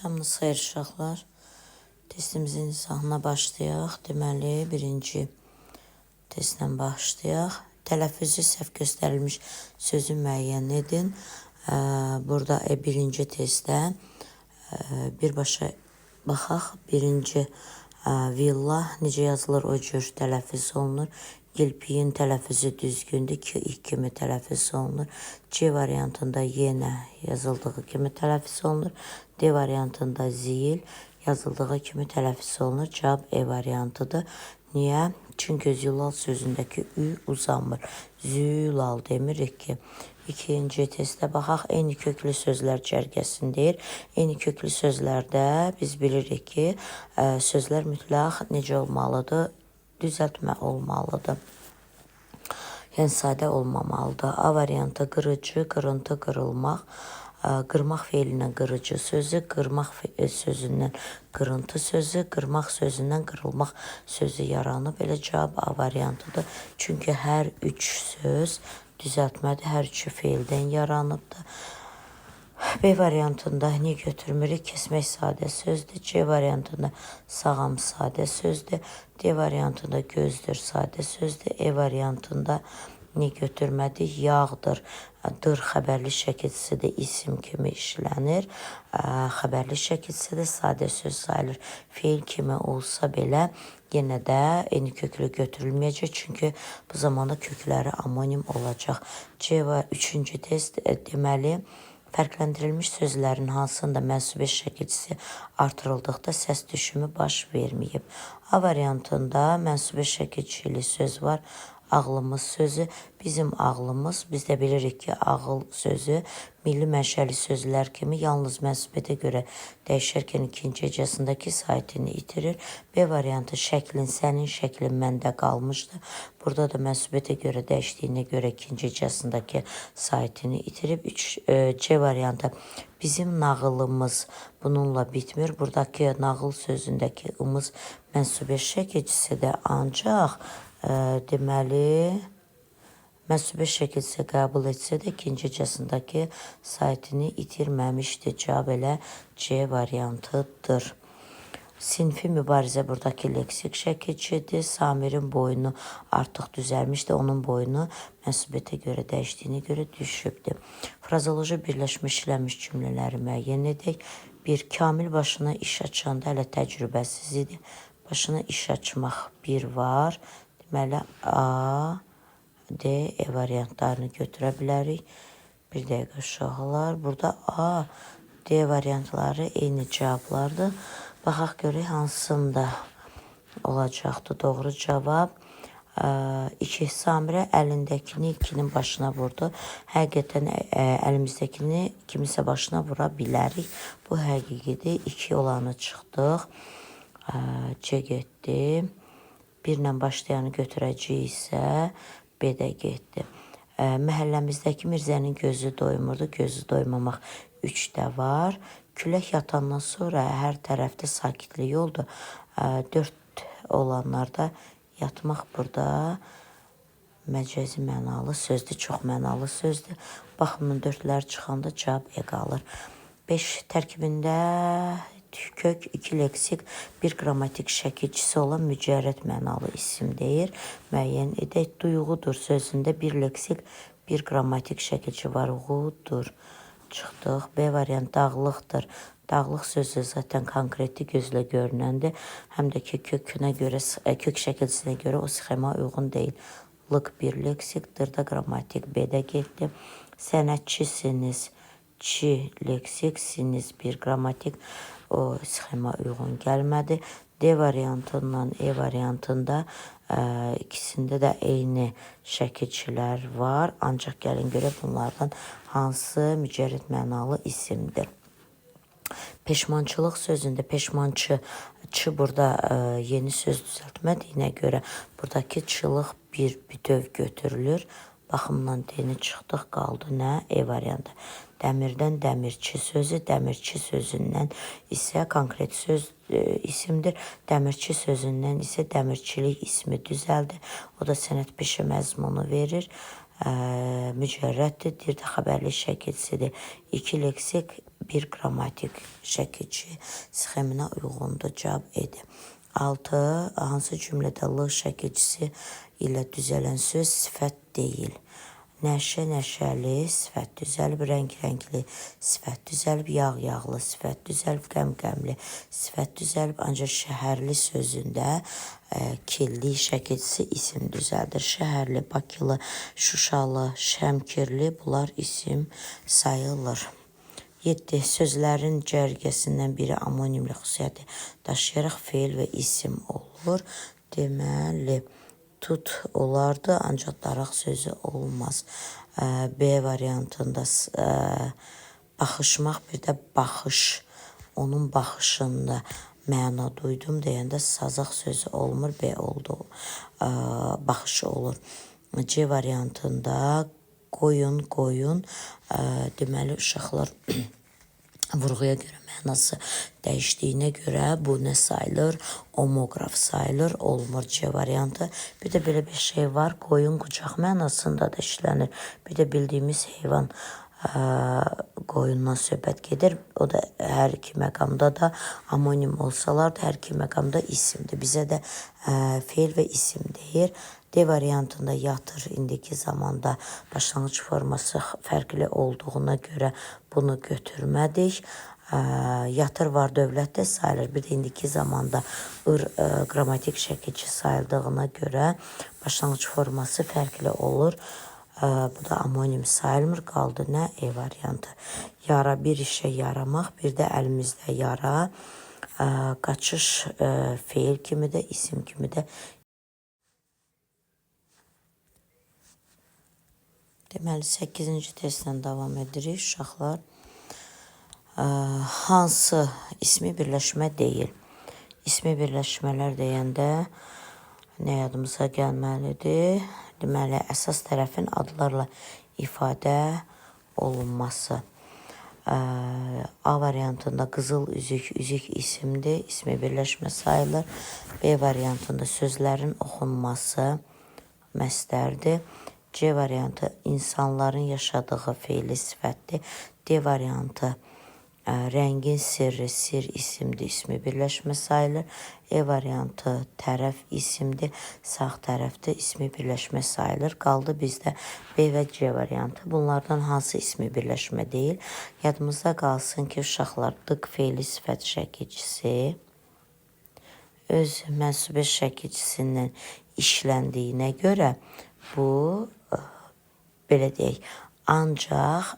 Axşamınız xeyir uşaqlar. Testimizin izahına başlayaq. Deməli, birinci testlə başlayaq. Tələffüzü səhv göstərilmiş sözü müəyyən edin. Burada birinci testdə birbaşa baxaq. Birinci villa necə yazılır, o cür tələffüz olunur. Gilpiyin tələffüzü düzgündür ki, ilk kimi tələffüz olunur. C variantında yenə yazıldığı kimi tələffüz olunur. D variantında zil yazıldığı kimi tələffüz olunur. Cavab E variantıdır. Niyə? Çünki zülal sözündəki ü uzanmır. Zülal demirik ki. İkinci testə baxaq. Eyni köklü sözlər cərgəsindəyir. Eyni köklü sözlərdə biz bilirik ki, sözlər mütləq necə olmalıdır? Düzəltmə olmalıdır. Yəni sadə olmamalıdır. A variantı qırıcı, qırıntı, qırılmaq. Qırmaq feilindən qırıcı sözü, qırmaq sözündən qırıntı sözü, qırmaq sözündən qırılmaq sözü yaranıb. Elə cavab A variantıdır. Çünki hər üç söz düzəltmədir, hər üçü feildən yaranıbdır. B variantında ne götürmürük? Kesmək sadə sözdür. C variantında sağam sadə sözdür. D variantında gözdür sadə sözdür. E variantında ne götürmədik? Yağdır. Dır xəbərli şəkilçisidir, isim kimi işlənir. Xəbərli şəkilçisi də sadə söz sayılır. Feil kimi olsa belə yenə də eyni köklü götürülməyəcək. Çünki bu zamanda kökləri amonim olacaq. C və üçüncü test deməli, fərqləndirilmiş sözlərin hansında mənsubə şəkilçisi artırıldıqda səs düşümü baş verməyib. A variantında mənsubə şəkilçili söz var. Ağlımız sözü, bizim ağlımız, biz də bilirik ki, ağıl sözü milli mənşəli sözlər kimi yalnız mənsubədə görə dəyişərkən ikinci hecəsindəki saitini itirir. B variantı şəklin, sənin şəklin məndə qalmışdı. Burada da mənsubədə görə dəyişdiyinə görə ikinci hecəsindəki saitini itirib. C variantı bizim nağılımız bununla bitmir. Buradakı nağıl sözündəki ımız mənsubə şəkilçisidir, ancaq deməli, mənsubə şəkilçisi qəbul etsə də ikinci hecəsindəki saitini itirməmişdir. Cavab elə C variantıdır. Sinfi mübarizə buradakı leksik şəkilçidir. Samirin boynu artıq düzəlmişdir. Onun boynu mənsubəti görə dəyişdiyinə görə düşübdür. Frazoloji birləşmə işlənmiş cümlələri müəyyən edək. Bir, Kamil başına iş açanda hələ təcrübəsiz idi. Başına iş açmaq bir var. Deməli, A, D, E variantlarını götürə bilərik. Bir dəqiqə uşaqlar. Burada A, D variantları eyni cavablardır. Baxaq görək hansında olacaqdır doğru cavab. 2. Samirə əlindəkini ikinin başına vurdu. Həqiqətən əlimizdəkini kimisə başına vura bilərik. Bu həqiqidir. 2 olanı çıxdıq. C getdi. 1 ilə başlayanı götürəcək isə B də getdi. Məhəlləmizdəki Mirzənin gözü doymurdu. Gözü doymamaq 3 də var. Külək yatandan sonra hər tərəfdə sakitlik oldu. 4 olanlarda yatmaq burada məcazi mənalı sözdür, çox mənalı sözdür. Baxımın 4'lər çıxanda cavab E qalır. 5 tərkibində kök 2 leksik, 1 qrammatik şəkilçisi olan mücərrəd mənalı isim deyir. Müəyyən edək. Duyğudur sözündə 1 leksik, 1 qrammatik şəkilçi var. Ğudur. Çıxdıq. B variant dağlıqdır. Dağlıq sözü zaten konkretli gözlə görünəndir. Həm də ki, kökünə görə, kök şəkilçisinə görə o sxema uyğun deyil. Lıq bir leksikdir da qrammatik. B-də getdi. Sənətçisiniz. Çi leksiksiniz bir qrammatik. O sxema uyğun gəlmədi. D variantından E variantında ikisində də eyni şəkilçilər var. Ancaq gəlin görə bunlardan hansı mücərrəd mənalı isimdir. Peşmançılıq sözündə peşmançı, çı burada yeni söz düzəltmədiyinə görə buradakı çılıq bir bütöv götürülür. Baxımdan D-ni çıxdıq, qaldı nə? E variantı. Dəmirdən dəmirçi sözü, dəmirçi sözündən isə konkret söz isimdir. Dəmirçi sözündən isə dəmirçilik ismi düzəldi. O da sənət peşə məzmunu verir. Mücərrəddir, bir də xəbərli şəkilçisidir. 2 leksik, bir qrammatik şəkilçi sxeminə uyğundur, cavab edir. 6. Hansı cümlədə l şəkilçisi ilə düzələn söz sifət deyil? Nəşə, nəşəli, sifət düzəlib, rəng-rəngli, sifət düzəlib, yağ-yağlı, sifət düzəlib, qəm-qəmli, sifət düzəlib, ancaq şəhərli sözündə killi şəkilçisi isim düzəldir. Şəhərli, Bakılı, Şuşalı, Şəmkirli bunlar isim sayılır. 7. Sözlərin cərgəsindən biri amonimli xüsusiyyəti daşıyaraq feil və isim olur. Deməli, tut olardı, ancaq daraq sözü olmaz. B variantında baxışmaq, bir də baxış, onun baxışında məna duydum deyəndə sazaq sözü olmur, B oldu, baxışı olur. C variantında qoyun, qoyun, deməli uşaqlar vurğuya görə mənası dəyişdiyinə görə bu nə sayılır? Homoqraf sayılır, olmur C variantı. Bir də belə bir şey var, qoyun qucaq mənasında da işlənir. Bir də bildiyimiz heyvan qoyundan söhbət gedir. O da hər iki məqamda da amonim olsalar da hər iki məqamda isimdir. Bizə də feil və isim deyir. D variantında yatır, indiki zamanda başlanğıc forması fərqli olduğuna görə bunu götürmədik. Yatır var dövlətdə sayılır. Bir də indiki zamanda qrammatik şəkilçi sayıldığına görə başlanğıc forması fərqli olur. Bu da amonim sayılmır. Qaldı nə? E variantı. Yara, bir işə yaramaq, bir də əlimizdə yara. Qaçış feil kimi də, isim kimi də. Deməli, 8-ci testdən davam edirik, uşaqlar. Hansı ismi birləşmə deyil? İsmi birləşmələr deyəndə nə yadımıza gəlməlidir? Deməli, əsas tərəfin adlarla ifadə olunması. A variantında qızıl üzük, üzük isimdir, ismi birləşmə sayılır. B variantında sözlərin oxunması məsdərdir. C variantı insanların yaşadığı feili sifətdir. D variantı rəngin sirri, sir isimdir, ismi birləşmə sayılır. E variantı tərəf isimdir, sağ tərəfdə ismi birləşmə sayılır. Qaldı bizdə B və C variantı. Bunlardan hansı ismi birləşmə deyil? Yadımızda qalsın ki, uşaqlar dıq feili sifət şəkilçisi öz mənsubə şəkilçisindən işləndiyinə görə bu belə deyək, ancaq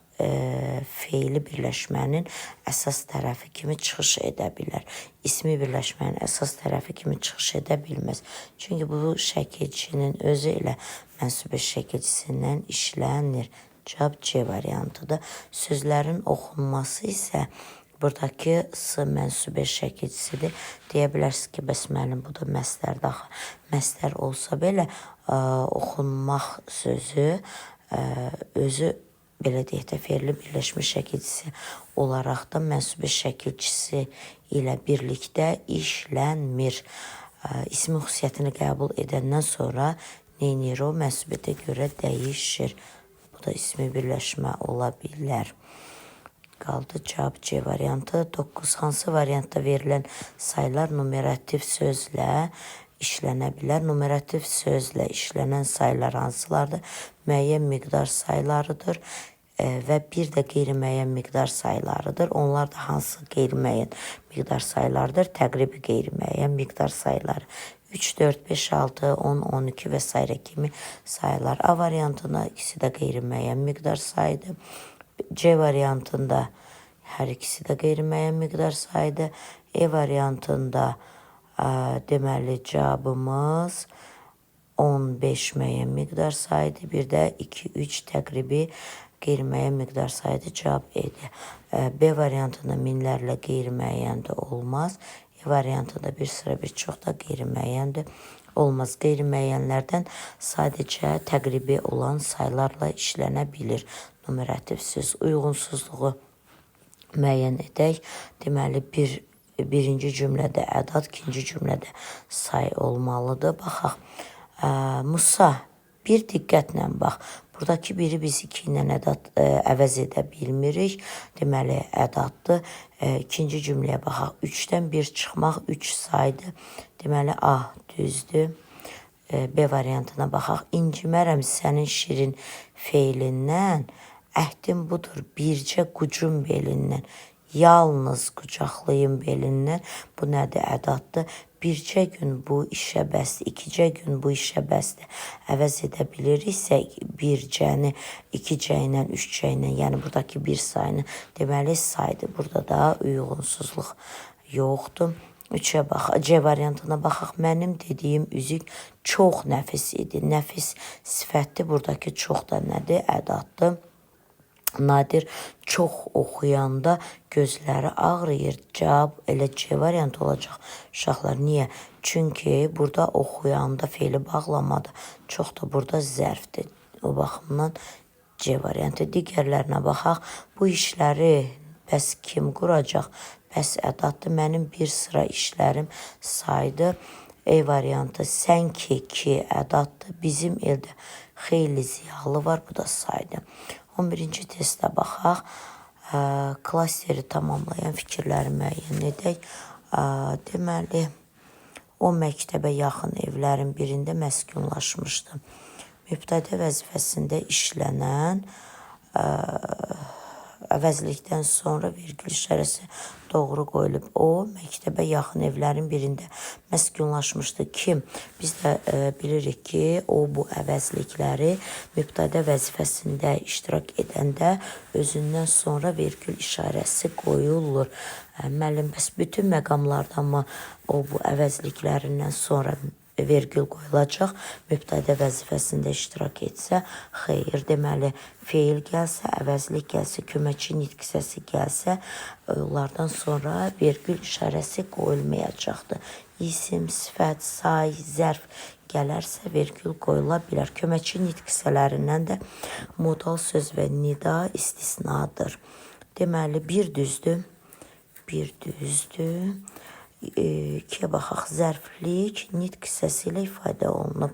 feili birləşmənin əsas tərəfi kimi çıxış edə bilər. İsmi birləşmənin əsas tərəfi kimi çıxış edə bilməz. Çünki bu şəkilçinin özü ilə mənsubə şəkilçisindən işlənir. Cavab C variantıdır. Sözlərin oxunması isə buradakı S mənsubə şəkilçisidir. Deyə bilərsiniz ki, bəs müəllim, bu da məsdərdir axı. Məsdər olsa belə oxunmaq sözü özü belə deyək də feilli birləşmə şəkilçisi olaraq da mənsubə şəkilçisi ilə birlikdə işlənmir. İsmi xüsusiyyətini qəbul edəndən sonra neynir o? Mənsubədə görə dəyişir. Bu da ismi birləşmə ola bilər. Qaldı cavab C variantı. 9. Hansı variantda verilən sayılar numerativ sözlə işlənə bilər? Numerativ sözlə işlənən sayılar hansılardır? Müəyyən miqdar sayılarıdır və bir də qeyri-müəyyən miqdar sayılarıdır. Onlar da hansı qeyri-müəyyən miqdar sayılarıdır? Təqribi qeyri-müəyyən miqdar sayıları. 3, 4, 5, 6, 10, 12 və s. kimi sayılar. A variantında ikisi də qeyri-müəyyən miqdar sayıdır. C variantında hər ikisi də qeyri-müəyyən miqdar sayıdır. E variantında deməli cavabımız 15 müəyyən miqdar sayıdır. Bir də 2, 3 təqribi qeyri-müəyyən miqdar sayıdır. Cavab edir. B variantında minlərlə qeyri-müəyyən də olmaz. E variantında bir sıra bir çox da qeyri-müəyyəndir. Olmaz. Qeyri-müəyyənlərdən sadəcə təqribi olan sayılarla işlənə bilir. Numerativ söz uyğunsuzluğu müəyyən edək. Deməli, birinci cümlədə ədad, ikinci cümlədə say olmalıdır. Baxaq. Musa, bir diqqətlə bax. Buradakı biri biz 2 ilə əvəz edə bilmirik. Deməli, ədaddır. İkinci cümləyə baxaq. 3-dən 1 çıxmaq 3 saydı. Deməli, A düzdür. B variantına baxaq. İncimərəm sənin şirin feilindən, əhdim budur bircə qucun belindən. Yalnız qucaqlayım belindən. Bu nədir? Ədaddır. Bircə gün bu işə bəsdir, ikicə gün bu işə bəsdir. Əvəz edə biliriksə bircəni, 2-cə ilə, 3-cə ilə, yəni buradakı bir sayını deməli saydır. Burada da uyğunsuzluq yoxdur. 3-ə baxaq, C variantına baxaq. Mənim dediyim üzük çox nəfis idi. Nəfis sifətdir. Buradakı çox da nədir? Ədaddır. Nadir çox oxuyanda gözləri ağrıyır. Cavab elə C variantı olacaq. Uşaqlar, niyə? Çünki burada oxuyanda feili bağlamadı. Çox da burada zərfdir. O baxımdan C variantı. Digərlərinə baxaq. Bu işləri bəs kim quracaq? Bəs ədaddır. Mənim bir sıra işlərim saydı. E variantı. Sən ki ədaddır. Bizim eldə xeyli ziyalı var. Bu da saydı. 11-ci testə baxaq. Klasteri tamamlayan fikirləri müəyyən edək. Deməli, o məktəbə yaxın evlərin birində məskunlaşmışdı. Mübtədə vəzifəsində işlənən əvəzlikdən sonra virgül işarəsi doğru qoyulub. O, məktəbə yaxın evlərin birində məskunlaşmışdı. Kim? Biz də bilirik ki, o bu əvəzlikləri mübtədə vəzifəsində iştirak edəndə özündən sonra virgül işarəsi qoyulur. Müəllim, bəs bütün məqamlardan mı o bu əvəzliklərindən sonra vergül qoyulacaq, mübtədə vəzifəsində iştirak etsə, xeyr, deməli, feil gəlsə, əvəzlik gəlsə, köməkçi nitq hissəsi gəlsə, onlardan sonra vergül işarəsi qoyulmayacaqdır. İsim, sifət, say, zərf gələrsə, vergül qoyula bilər. Köməkçi nitq hissələrindən də modal söz və nida istisnadır. Deməli, bir düzdür. İkiyə baxaq, zərflik nitq hissəsi ilə ifadə olunub.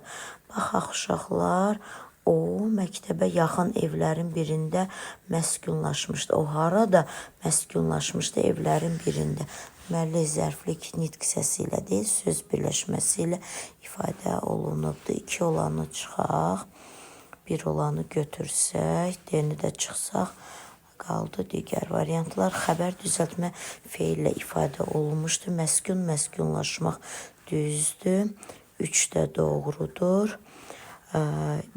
Baxaq uşaqlar, o məktəbə yaxın evlərin birində məskunlaşmışdı. O harada məskunlaşmışdı? Evlərin birində. Deməli, zərflik nitq hissəsi ilə deyil, söz birləşməsi ilə ifadə olunubdur. 2 olanı çıxaq, 1 olanı götürsək, D-ni də çıxsaq, qaldı digər variantlar. Xəbər düzəltmə feillə ifadə olunmuşdur. Məskun, məskunlaşmaq düzdür. 3 də doğrudur.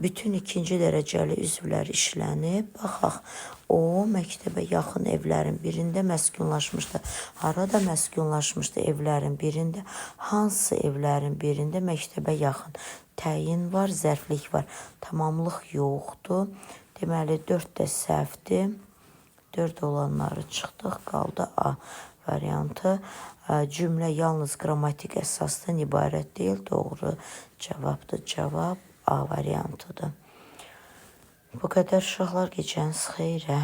Bütün ikinci dərəcəli üzvlər işlənib. Baxaq, o məktəbə yaxın evlərin birində məskunlaşmışdı. Harada məskunlaşmışdı? Evlərin birində. Hansı evlərin birində? Məktəbə yaxın. Təyin var, zərflik var. Tamamlıq yoxdur. Deməli, 4 də səhvdir. 4 olanları çıxdıq, qaldı A variantı. Cümlə yalnız qrammatik əsasdan ibarət deyil, doğru cavabdır. Cavab A variantıdır. Bu qədər uşaqlar, gecəniz xeyrə.